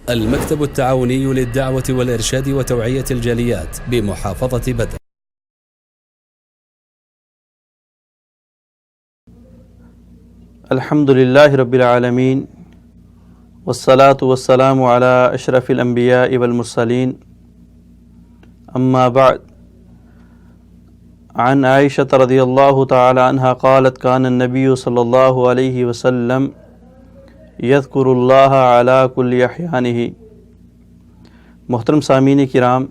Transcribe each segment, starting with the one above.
المكتب التعاوني للدعوة والإرشاد وتوعية الجاليات بمحافظة بدر. الحمد لله رب العالمين والصلاة والسلام على أشرف الأنبياء والمرسلين أما بعد. عن عائشة رضي الله تعالى عنها قالت كان النبي صلى الله عليه وسلم يذكر الله على كل أحيانه. محترم سامعین کرام،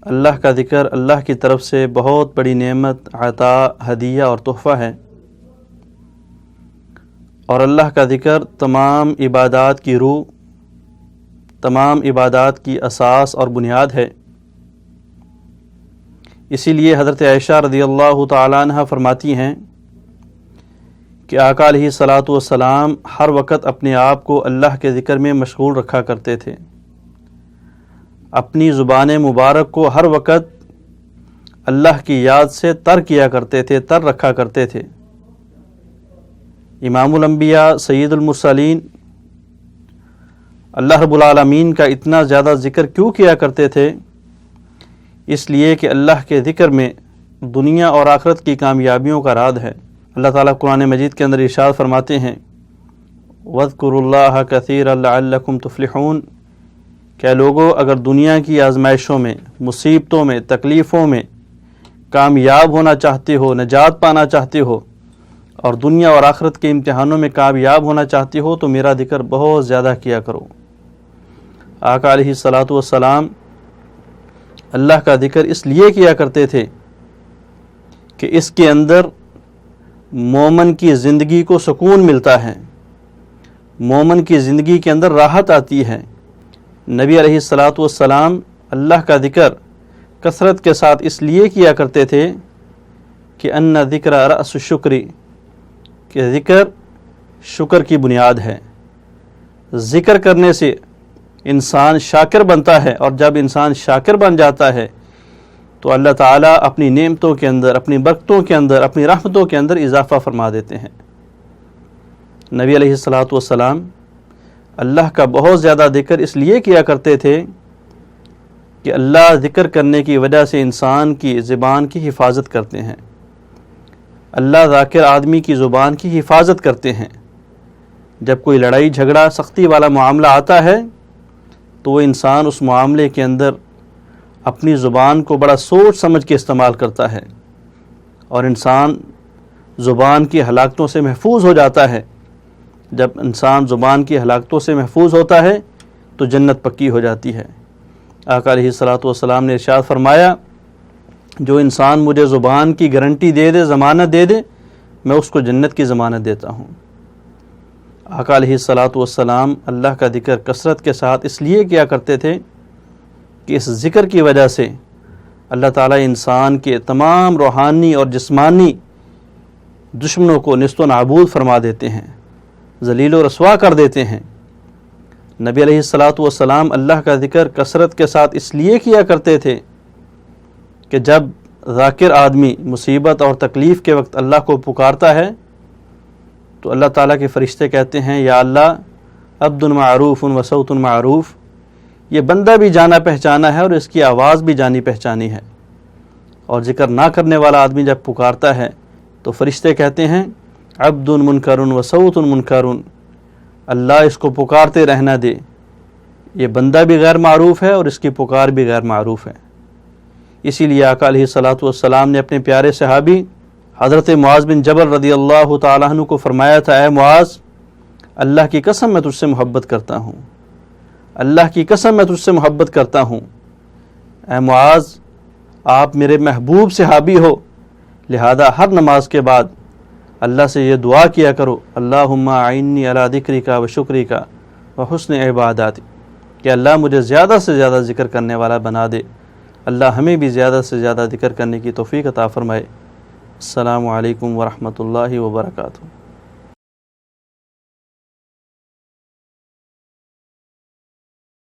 اللہ کا ذکر اللہ کی طرف سے بہت بڑی نعمت، عطا، ہدیہ اور تحفہ ہے، اور اللہ کا ذکر تمام عبادات کی روح، تمام عبادات کی اساس اور بنیاد ہے۔ اسی لیے حضرت عائشہ رضی اللہ تعالیٰ عنہ فرماتی ہیں کہ آقا علیہ الصلاۃ والسلام ہر وقت اپنے آپ کو اللہ کے ذکر میں مشغول رکھا کرتے تھے، اپنی زبان مبارک کو ہر وقت اللہ کی یاد سے تر کیا کرتے تھے، تر رکھا کرتے تھے۔ امام الانبیاء سید المرسلین اللہ رب العالمین کا اتنا زیادہ ذکر کیوں کیا کرتے تھے؟ اس لیے کہ اللہ کے ذکر میں دنیا اور آخرت کی کامیابیوں کا راز ہے۔ اللہ تعالیٰ قرآن مجید کے اندر ارشاد فرماتے ہیں وَاذْكُرُوا اللَّهَ كَثِيرًا لَعَلَّكُمْ تُفْلِحُونَ، کہ لوگوں اگر دنیا کی آزمائشوں میں، مصیبتوں میں، تکلیفوں میں کامیاب ہونا چاہتے ہو، نجات پانا چاہتے ہو، اور دنیا اور آخرت کے امتحانوں میں کامیاب ہونا چاہتے ہو تو میرا ذکر بہت زیادہ کیا کرو۔ آقا علیہ الصلاۃ والسلام اللہ کا ذکر اس لیے کیا کرتے تھے کہ اس کے اندر مومن کی زندگی کو سکون ملتا ہے، مومن کی زندگی کے اندر راحت آتی ہے۔ نبی علیہ الصلاۃ والسلام اللہ کا ذکر کثرت کے ساتھ اس لیے کیا کرتے تھے کہ ان ذکر رأس الشکر، کہ ذکر شکر کی بنیاد ہے۔ ذکر کرنے سے انسان شاکر بنتا ہے، اور جب انسان شاکر بن جاتا ہے تو اللہ تعالیٰ اپنی نعمتوں کے اندر، اپنی برکتوں کے اندر، اپنی رحمتوں کے اندر اضافہ فرما دیتے ہیں۔ نبی علیہ الصلاۃ والسلام اللہ کا بہت زیادہ ذکر اس لیے کیا کرتے تھے کہ اللہ ذکر کرنے کی وجہ سے انسان کی زبان کی حفاظت کرتے ہیں، اللہ ذاکر آدمی کی زبان کی حفاظت کرتے ہیں۔ جب کوئی لڑائی جھگڑا سختی والا معاملہ آتا ہے تو وہ انسان اس معاملے کے اندر اپنی زبان کو بڑا سوچ سمجھ کے استعمال کرتا ہے، اور انسان زبان کی ہلاکتوں سے محفوظ ہو جاتا ہے۔ جب انسان زبان کی ہلاکتوں سے محفوظ ہوتا ہے تو جنت پکی ہو جاتی ہے۔ آقا علیہ الصلاۃ والسلام نے ارشاد فرمایا جو انسان مجھے زبان کی گارنٹی دے دے، ضمانت دے دے، میں اس کو جنت کی ضمانت دیتا ہوں۔ آقا علیہ الصلاۃ والسلام اللہ کا ذکر کثرت کے ساتھ اس لیے کیا کرتے تھے کہ اس ذکر کی وجہ سے اللہ تعالیٰ انسان کے تمام روحانی اور جسمانی دشمنوں کو نیست و نابود فرما دیتے ہیں، ذلیل و رسوا کر دیتے ہیں۔ نبی علیہ الصلاۃ والسلام اللہ کا ذکر کثرت کے ساتھ اس لیے کیا کرتے تھے کہ جب ذاکر آدمی مصیبت اور تکلیف کے وقت اللہ کو پکارتا ہے تو اللہ تعالیٰ کے فرشتے کہتے ہیں یا اللہ عبد معروف و صوت معروف، یہ بندہ بھی جانا پہچانا ہے اور اس کی آواز بھی جانی پہچانی ہے۔ اور ذکر نہ کرنے والا آدمی جب پکارتا ہے تو فرشتے کہتے ہیں عبد منکر و صوت منکر، اللہ اس کو پکارتے رہنا دے، یہ بندہ بھی غیر معروف ہے اور اس کی پکار بھی غیر معروف ہے۔ اسی لیے آقا علیہ الصلاۃ والسلام نے اپنے پیارے صحابی حضرت معاذ بن جبل رضی اللہ تعالیٰ عنہ کو فرمایا تھا اے معاذ، اللہ کی قسم میں تجھ سے محبت کرتا ہوں، اللہ کی قسم میں تجھ سے محبت کرتا ہوں۔ اے معاذ، آپ میرے محبوب صحابی ہو، لہذا ہر نماز کے بعد اللہ سے یہ دعا کیا کرو اللہم اعنی علی ذکرک و شکرک و حسن عباداتی، کہ اللہ مجھے زیادہ سے زیادہ ذکر کرنے والا بنا دے۔ اللہ ہمیں بھی زیادہ سے زیادہ ذکر کرنے کی توفیق عطا فرمائے۔ السلام علیکم ورحمۃ اللہ وبرکاتہ۔